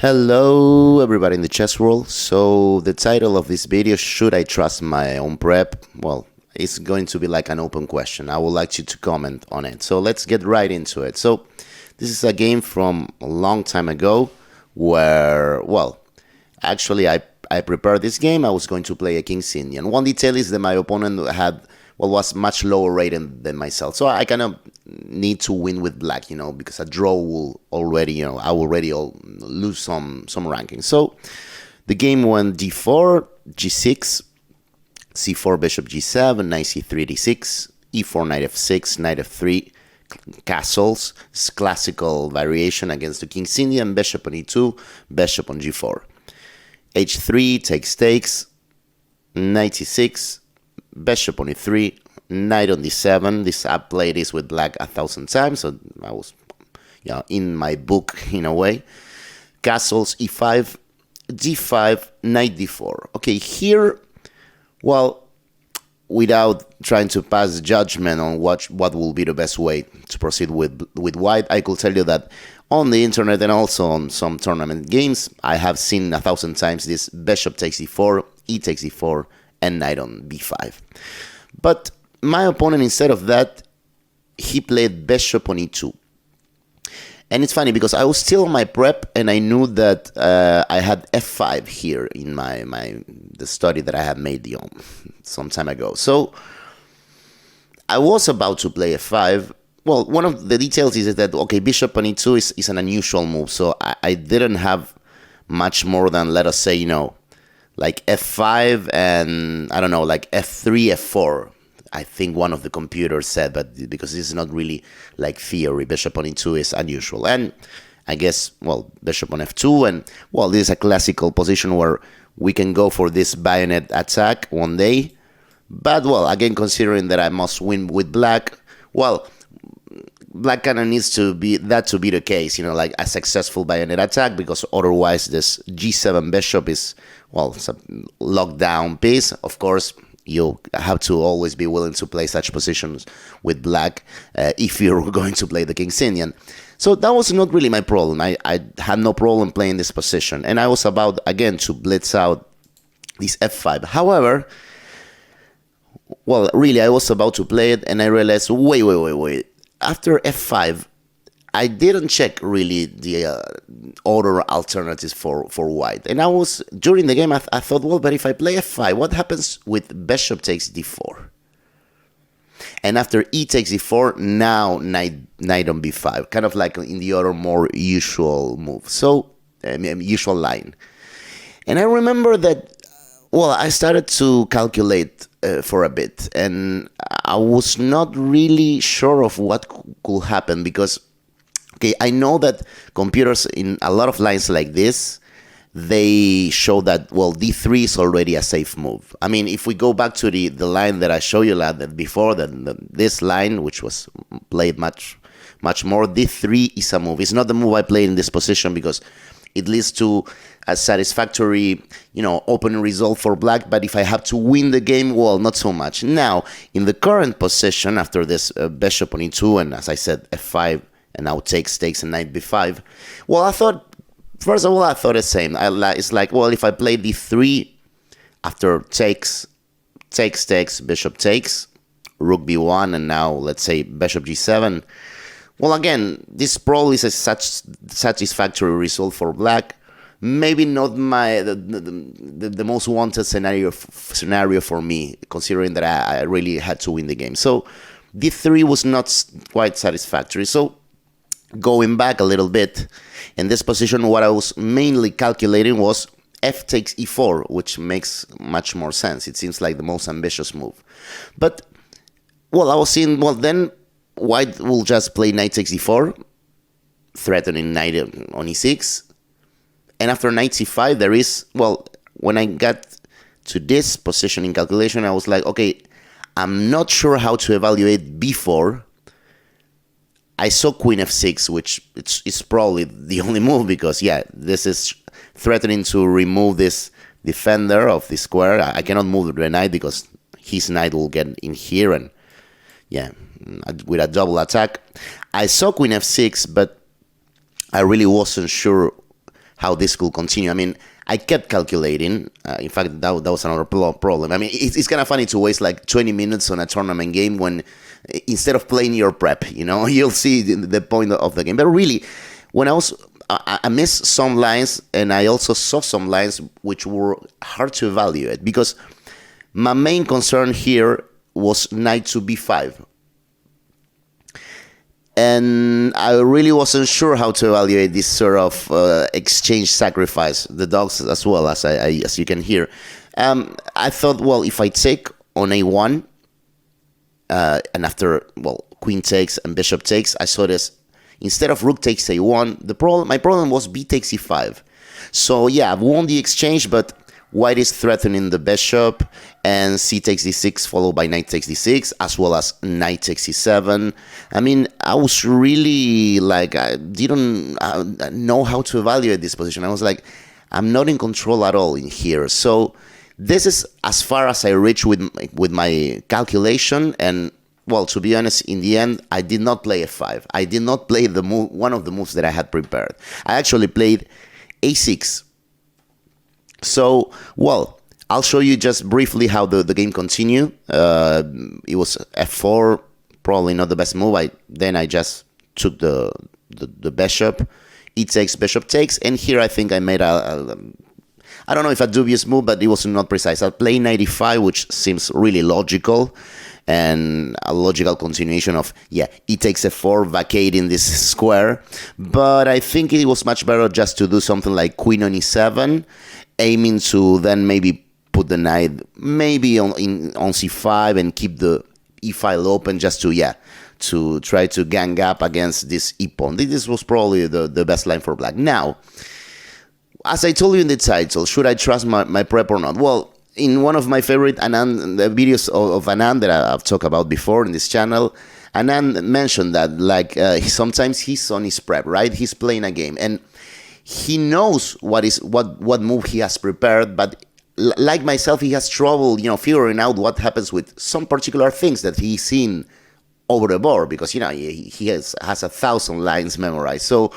Hello everybody in the chess world. So the title of this video, should I trust my own prep? Well, it's going to be like an open question. I would like you to comment on it. So let's get right into it. So this is a game from a long time ago where, well, actually I prepared this game. I was going to play a King's Indian. One detail is that my opponent was much lower rated than myself. So I kind of need to win with black, because a draw will already, I will already lose some ranking. So the game went d4, g6, c4, bishop g7, knight c3, d6, e4, knight f6, knight f3, castles. It's classical variation against the King's Indian, bishop on e2, bishop on g4. h3 takes, knight e6, bishop on e3, knight on d7. I've played this with black 1,000 times, so I was in my book in a way. Castles, e5, d5, knight d4. Okay, here, well, without trying to pass judgment on what will be the best way to proceed with white, I could tell you that on the internet and also on some tournament games, I have seen 1,000 times this bishop takes e4, e takes e4, and knight on b5. But my opponent, instead of that, he played bishop on e2. And it's funny because I was still on my prep and I knew that I had f5 here in the study that I had made some time ago. So I was about to play f5. Well, one of the details is that, okay, bishop on e2 is an unusual move. So I didn't have much more than, let us say, like f5 and, I don't know, like f3, f4. I think one of the computers said, but because this is not really like theory, bishop on e2 is unusual. And I guess, well, bishop on f2, and, well, this is a classical position where we can go for this bayonet attack one day. But, well, again, considering that I must win with black, well, black kind of needs to be the case, like a successful bayonet attack, because otherwise this g7 bishop is, well, it's a locked down piece. Of course, you have to always be willing to play such positions with black if you're going to play the King's Indian. So that was not really my problem. I had no problem playing this position, and I was about, again, to blitz out this f5. However, well, really, I was about to play it, and I realized, wait. After f5, I didn't check really the other alternatives for white. And during the game, I thought, well, but if I play f5, what happens with bishop takes d4? And after e takes d4, now knight on b5, kind of like in the other more usual move. So, usual line. And I remember that, well, I started to calculate for a bit, and I was not really sure of what could happen because, okay, I know that computers in a lot of lines like this, they show that, well, d3 is already a safe move. I mean, if we go back to the line that I showed you before, this line, which was played much more, d3 is a move. It's not the move I played in this position because it leads to a satisfactory, opening result for black. But if I have to win the game, well, not so much. Now, in the current position, after this bishop on e2, and as I said, f5, and now takes, and knight b5, well, first of all, I thought the same. It's like, well, if I play d3, after takes, bishop takes, rook b1, and now, let's say, bishop g7, well, again, this probably is a satisfactory result for black. Maybe not the most wanted scenario for me, considering that I really had to win the game. So d3 was not quite satisfactory. So going back a little bit, in this position, what I was mainly calculating was f takes e4, which makes much more sense. It seems like the most ambitious move. But, well, I was seeing, well, then white will just play knight takes e4, threatening knight on e6. And after knight c5, there is, well, when I got to this position in calculation, I was like, okay, I'm not sure how to evaluate b4. I saw queen f6, which it's probably the only move because, yeah, this is threatening to remove this defender of the square. I cannot move the knight because his knight will get in here and, yeah, with a double attack. I saw queen f6, but I really wasn't sure how this could continue. I mean, I kept calculating. In fact, that was another problem. I mean, it's kind of funny to waste like 20 minutes on a tournament game when instead of playing your prep, you'll see the point of the game. But really, when I missed some lines, and I also saw some lines which were hard to evaluate, because my main concern here was knight to b5. And I really wasn't sure how to evaluate this sort of exchange sacrifice, the dogs as well, as you can hear. I thought, well, if I take on a1, and after, well, queen takes and bishop takes, I saw this, instead of rook takes a1, my problem was b takes e5. So yeah, I've won the exchange, but white is threatening the bishop, and c takes d6 followed by knight takes d6, as well as knight takes e7. I mean, I was really like, I didn't know how to evaluate this position. I was like, I'm not in control at all in here. So this is as far as I reached with my calculation. And well, to be honest, in the end, I did not play f5. I did not play the move, one of the moves that I had prepared. I actually played a6. So, well, I'll show you just briefly how the game continued. It was f4, probably not the best move. Then I just took the bishop, e takes, bishop takes, and here I think I made I don't know if a dubious move, but it was not precise. I played knight e5, which seems really logical, and a logical continuation of, yeah, e takes f4, vacating this square. But I think it was much better just to do something like queen on e7, aiming to then maybe put the knight maybe on c5 and keep the e file open, just to try to gang up against this e-pawn. This was probably the best line for black. Now, as I told you in the title, should I trust my prep or not? Well, in one of my favorite the videos of Anand that I've talked about before in this channel, Anand mentioned that sometimes he's on his prep, right? He's playing a game, and he knows what move he has prepared, but like myself, he has trouble, figuring out what happens with some particular things that he's seen over the board, because he has 1,000 lines memorized. So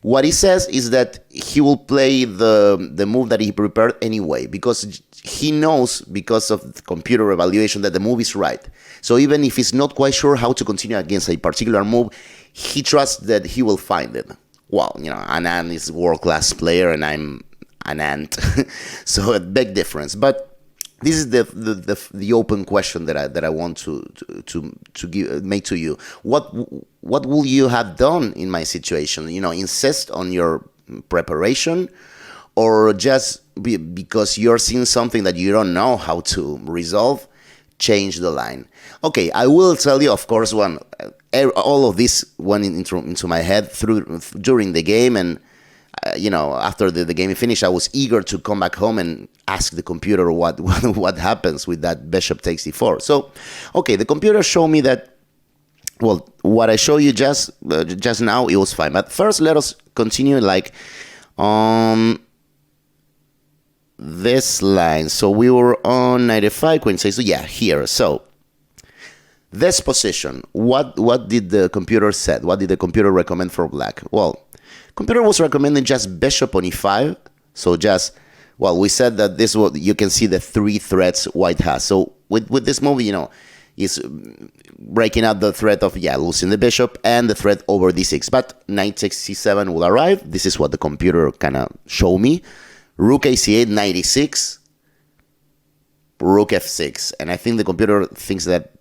what he says is that he will play the move that he prepared anyway, because he knows, because of the computer evaluation, that the move is right. So even if he's not quite sure how to continue against a particular move, he trusts that he will find it. Well, Anand is a world-class player, and I'm an ant, so a big difference. But this is the open question that I want to make to you. What will you have done in my situation? Insist on your preparation, or just because you're seeing something that you don't know how to resolve, change the line? Okay, I will tell you, of course, all of this went into my head during the game, and after the game finished, I was eager to come back home and ask the computer what happens with that bishop takes e4. So, okay, the computer showed me that, well, what I showed you just now, it was fine. But first, let us continue on this line. So we were on 95, queen takes. So yeah, here. So this position, what did the computer said? What did the computer recommend for black? Well, computer was recommending just bishop on e5. So we said that this was, you can see the 3 threats white has. So with this move, is breaking out the threat of, losing the bishop and the threat over d6. But knight takes c7 will arrive. This is what the computer kind of showed me. Rook a8, knight e6, rook f6. And I think the computer thinks that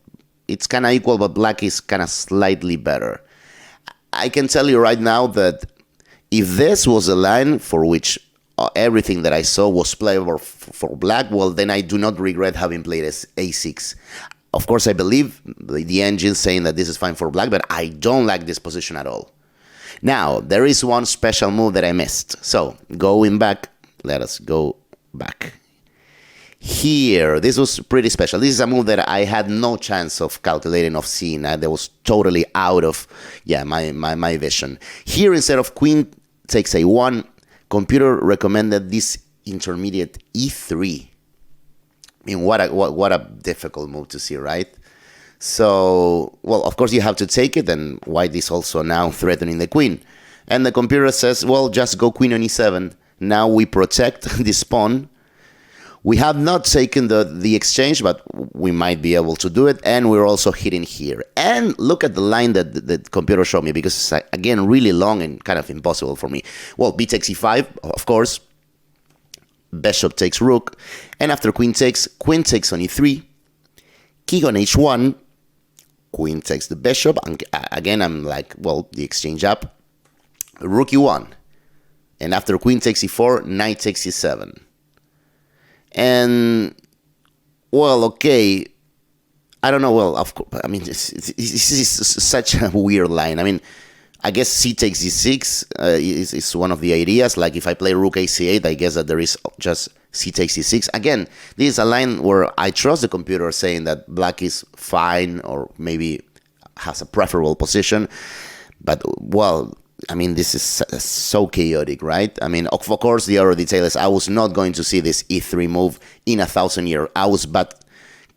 it's kind of equal, but black is kind of slightly better. I can tell you right now that if this was a line for which everything that I saw was playable for black, well, then I do not regret having played a6. Of course, I believe the engine saying that this is fine for black, but I don't like this position at all. Now, there is one special move that I missed. So, going back, let us go back. Here, this was pretty special. This is a move that I had no chance of calculating, of seeing. That was totally out of my vision. Here, instead of queen takes a1, computer recommended this intermediate e3. I mean, what a difficult move to see, right? So, well, of course you have to take it, and white is also now threatening the queen. And the computer says, well, just go queen on e7. Now we protect this pawn. We have not taken the exchange, but we might be able to do it. And we're also hitting here. And look at the line that the computer showed me, because it's, again, really long and kind of impossible for me. Well, b takes e5, of course. Bishop takes rook. And after queen takes on e3. King on h1. Queen takes the bishop. And again, I'm like, well, the exchange up. Rook e1. And after queen takes e4, knight takes e7. And, well, okay, I don't know, well, of course, I mean, this is such a weird line. I mean, I guess c takes e6 is one of the ideas. Like, if I play rook ac8, I guess that there is just c takes e6. Again, this is a line where I trust the computer saying that black is fine or maybe has a preferable position. But, well, I mean, this is so chaotic, right? I mean, of course, the other detail is I was not going to see this e3 move in 1,000 years. I was but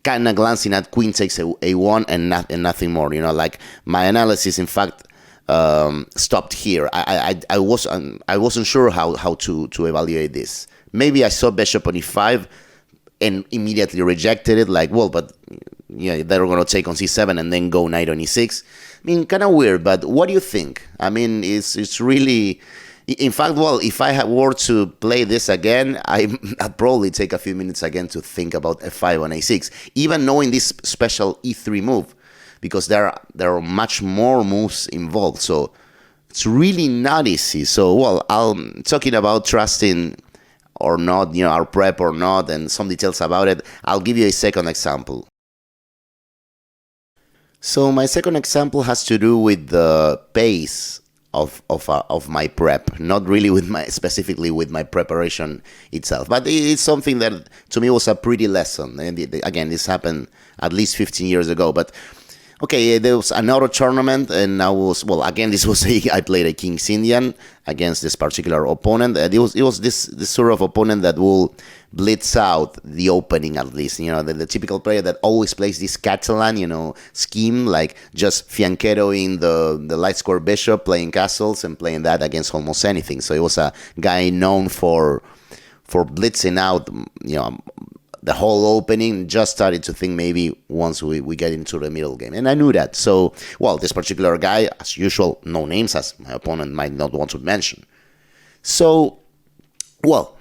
kind of glancing at queen takes a1 and nothing more. You know, like my analysis, in fact, stopped here. I wasn't sure how to evaluate this. Maybe I saw bishop on e5 and immediately rejected it. Like, well, but yeah, they're going to take on c7 and then go knight on e6. I mean, kind of weird, but what do you think? I mean, it's really... In fact, well, if I were to play this again, I'd probably take a few minutes again to think about f5 on a6, even knowing this special e3 move, because there are much more moves involved, so it's really not easy. So, well, I'm talking about trusting or not, you know, our prep or not, and some details about it. I'll give you a second example. So my second example has to do with the pace of my prep, not really with specifically with my preparation itself, but it's something that to me was a pretty lesson. And again, this happened at least 15 years ago. But okay, there was another tournament, and I played a King's Indian against this particular opponent. It was this sort of opponent that will blitz out the opening, at least. You know, the typical player that always plays this Catalan, you know, scheme, like just fianchettoing the light square bishop, playing castles, and playing that against almost anything. So it was a guy known for blitzing out, you know, the whole opening. Just started to think maybe once we get into the middle game. And I knew that. So, well, this particular guy, as usual, no names, as my opponent might not want to mention. So, well,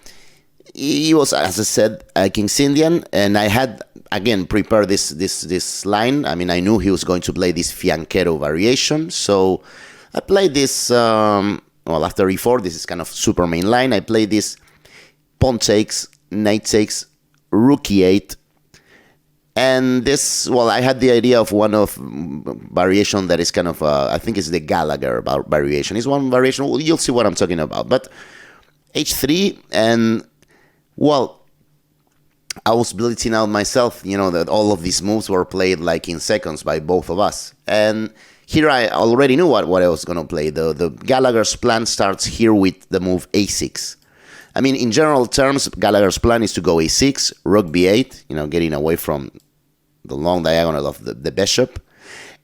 he was, as I said, a King's Indian, and I had, again, prepared this line. I mean, I knew he was going to play this fianchetto variation. So I played this, well, after e4, this is kind of super main line. I played this pawn takes, knight takes, rook e8, and this, well, I had the idea of one of variation that is kind of, I think it's the Gallagher variation. It's one variation, well, you'll see what I'm talking about, but h3, and, well, I was blitzing out myself, you know, that all of these moves were played like in seconds by both of us, and here I already knew what I was going to play. The Gallagher's plan starts here with the move a6. I mean, in general terms, Gallagher's plan is to go a6, rook b8, you know, getting away from the long diagonal of the bishop.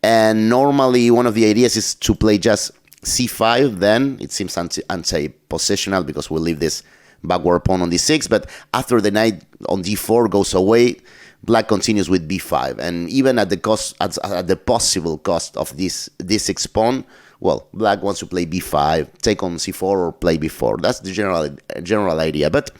And normally, one of the ideas is to play just c5, then it seems anti-positional because we leave this backward pawn on d6. But after the knight on d4 goes away, black continues with b5. And even at the possible cost of this d6 pawn, well, black wants to play b5, take on c4, or play b4. That's the general idea. But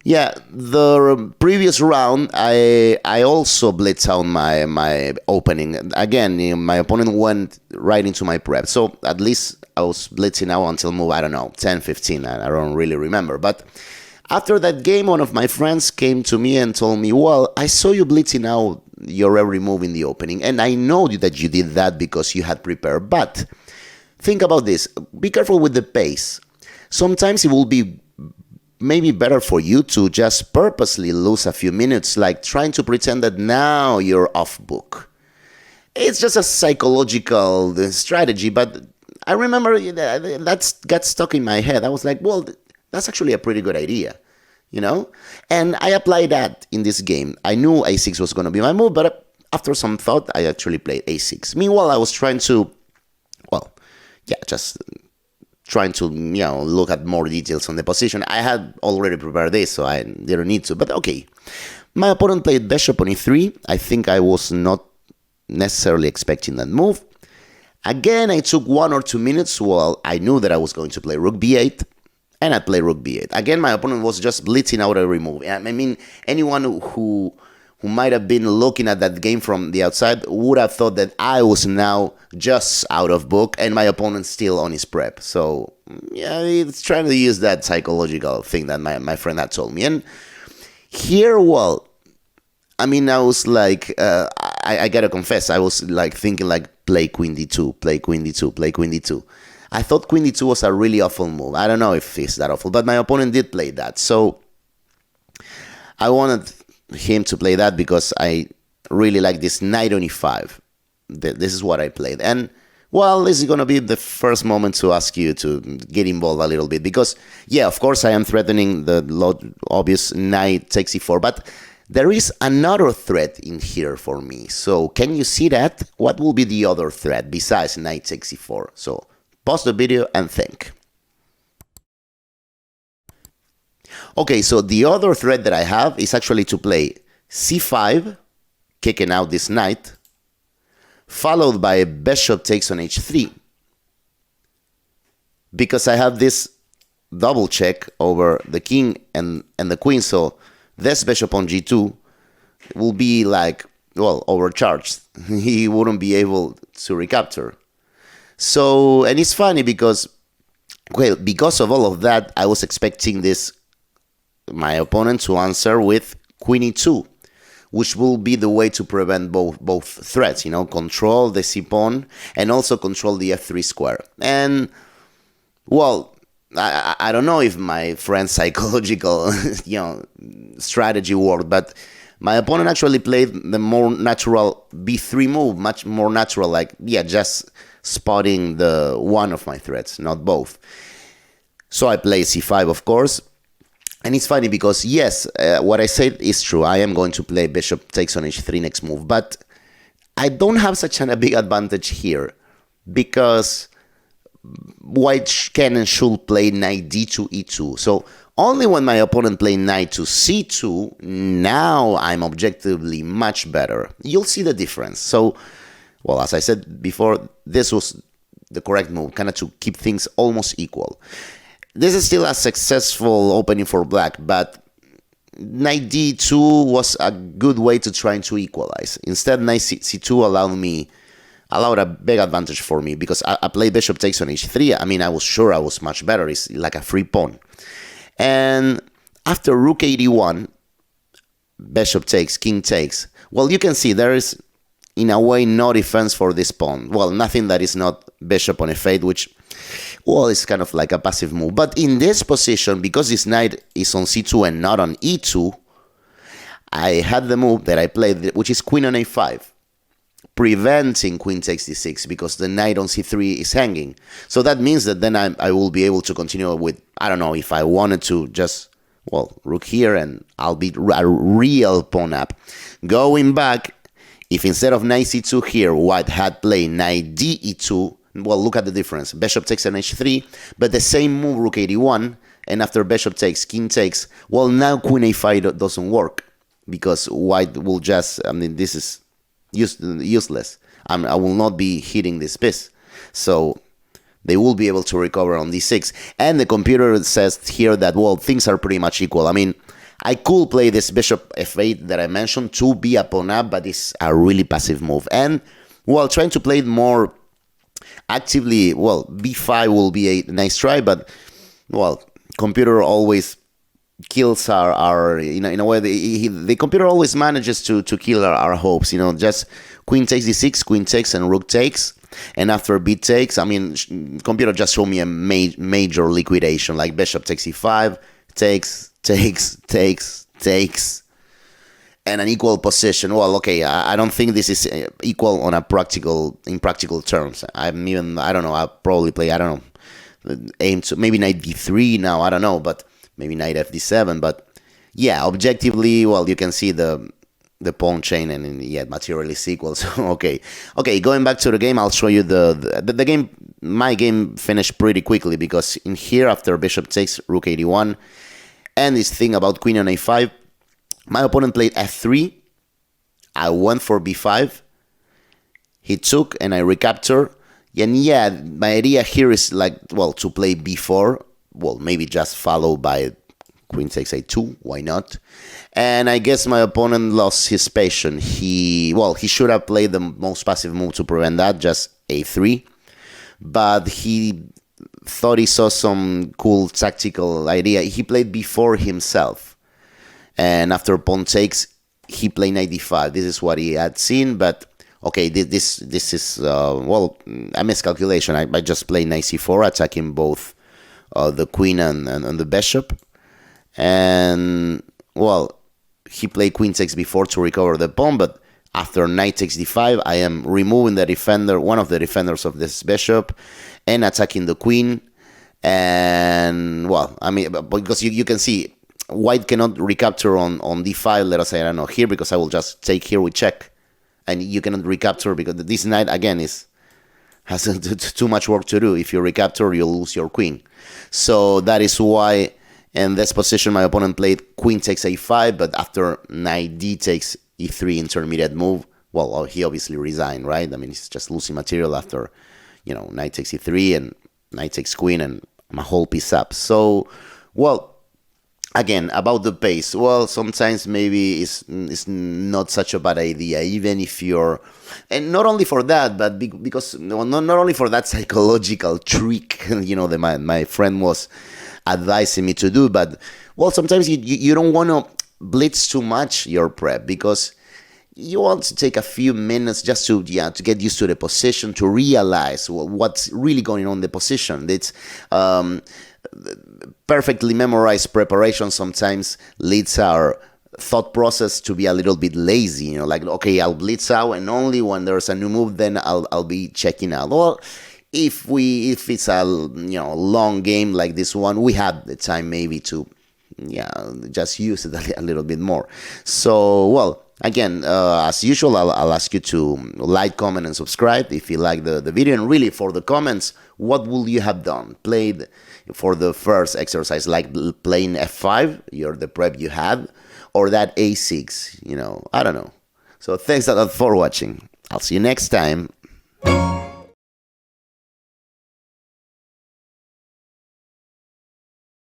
yeah, the previous round, I also blitzed out my opening. Again, my opponent went right into my prep. So at least I was blitzing out until move, I don't know, 10, 15. I don't really remember. But after that game, one of my friends came to me and told me, well, I saw you blitzing out your every move in the opening, and I know that you did that because you had prepared, but think about this. Be careful with the pace. Sometimes it will be maybe better for you to just purposely lose a few minutes, like trying to pretend that now you're off book. It's just a psychological strategy, but I remember that got stuck in my head. I was like, well, that's actually a pretty good idea, you know? And I applied that in this game. I knew a6 was going to be my move, but after some thought, I actually played a6. Meanwhile, I was trying to, well, yeah, just trying to, look at more details on the position. I had already prepared this, so I didn't need to, but okay. My opponent played bishop on e3. I think I was not necessarily expecting that move. Again, I took 1 or 2 minutes. Well, I knew that I was going to play rook b8, and I played rook b8. Again, my opponent was just blitzing out every move. I mean, anyone who might have been looking at that game from the outside would have thought that I was now just out of book and my opponent's still on his prep. So, yeah, it's trying to use that psychological thing that my friend had told me. And here, well, I mean, I was like, I gotta confess, I was like thinking like, play queen d2, play queen d2, play queen d2. I thought queen d2 was a really awful move. I don't know if it's that awful, but my opponent did play that. So I wanted him to play that because I really like this knight on e5. This is what I played. And, well, this is going to be the first moment to ask you to get involved a little bit. Because, yeah, of course, I am threatening the obvious knight takes e4. But there is another threat in here for me. So can you see that? What will be the other threat besides knight takes e4? So pause the video and think. Okay, so the other threat that I have is actually to play c5, kicking out this knight, followed by bishop takes on h3. Because I have this double check over the king and the queen, so this bishop on g2 will be like, well, overcharged. He wouldn't be able to recapture. So, and it's funny because, well, because of all of that, I was expecting my opponent to answer with queen e2, which will be the way to prevent both threats, control the c pawn and also control the f3 square. And, well, I don't know if my friend's psychological, strategy worked, but my opponent actually played the more natural b3 move, much more natural, like, yeah, just spotting the one of my threats, not both. So I play c5, of course. And it's funny because, yes, what I said is true. I am going to play bishop takes on h3 next move. But I don't have such a big advantage here because white can and should play knight d2, e2. So only when my opponent played knight to c2, now I'm objectively much better. You'll see the difference. So, well, as I said before, this was the correct move, kind of to keep things almost equal. This is still a successful opening for black, but knight d2 was a good way to try to equalize. Instead, knight c2 allowed a big advantage for me because I played bishop takes on h3. I mean, I was sure I was much better. It's like a free pawn. And after rook 81, bishop takes, king takes. Well, you can see there is, in a way, no defense for this pawn. Well, nothing that is not bishop on f8, which, well, it's kind of like a passive move. But in this position, because this knight is on c2 and not on e2, I had the move that I played, which is queen on a5, preventing queen takes d6 because the knight on c3 is hanging. So that means that then I will be able to continue with, I don't know, if I wanted to just, well, rook here and I'll be a real pawn up. Going back, if instead of knight c2 here, white had played knight d e2, well, look at the difference. Bishop takes on h3, but the same move, rook 81, and after bishop takes, king takes, well, now queen a5 doesn't work because white will just, I mean, this is useless. I will not be hitting this piece. So they will be able to recover on d6. And the computer says here that, well, things are pretty much equal. I mean, I could play this bishop f8 that I mentioned to be a pawn up, but it's a really passive move. And, well, trying to play it more actively, well, b5 will be a nice try, but, well, computer always kills our in a way, the computer always manages to kill our hopes, just queen takes d6, queen takes, and rook takes. And after b takes, I mean, computer just showed me a major liquidation, like bishop takes e5, takes, and an equal position. Well, okay, I don't think this is equal in practical terms. I don't know, I'll probably play, I don't know, aim to maybe knight d3 now, I don't know, but maybe knight fd7. But yeah, objectively, well, you can see the pawn chain, and yeah, material is equal. So okay, going back to the game, I'll show you the game my game finished pretty quickly, because in here, after bishop takes, rook 81, and this thing about queen on a5, my opponent played f3, I went for b5, he took, and I recapture. And yeah, my idea here is like, well, to play b4, well, maybe just follow by queen takes a2, why not? And I guess my opponent lost his patience. He should have played the most passive move to prevent that, just a3. But he thought he saw some cool tactical idea. He played b4 himself. And after pawn takes, he played knight d5. This is what he had seen, but okay, this is, well, a miscalculation. I just played knight c4, attacking both the queen and the bishop. And, well, he played queen takes b4 to recover the pawn, but after knight takes d5, I am removing the defender, one of the defenders of this bishop, and attacking the queen. And, well, I mean, because you can see, white cannot recapture on d5, let us say, I don't know, here, because I will just take here with check. And you cannot recapture, because this knight, again, has too much work to do. If you recapture, you'll lose your queen. So that is why in this position my opponent played queen takes a5, but after knight d takes e3 intermediate move, well, he obviously resigned, right? I mean, he's just losing material after, knight takes e3 and knight takes queen, and my whole piece up. So, well, again, about the pace, well, sometimes maybe it's not such a bad idea, even if you're, and not only for that, but because not only for that psychological trick, that my friend was advising me to do, but, well, sometimes you don't want to blitz too much your prep, because you want to take a few minutes just to get used to the position, to realize what's really going on in the position. It's perfectly memorized preparation sometimes leads our thought process to be a little bit lazy, like, okay, I'll blitz out, and only when there's a new move, then I'll be checking out. Well, if it's a long game like this one, we have the time maybe to just use it a little bit more. So, well, again, as usual, I'll ask you to like, comment, and subscribe if you like the video. And really, for the comments, what would you have done? Played for the first exercise, like playing f5, the prep you had, or that a6, I don't know. So thanks a lot for watching. I'll see you next time.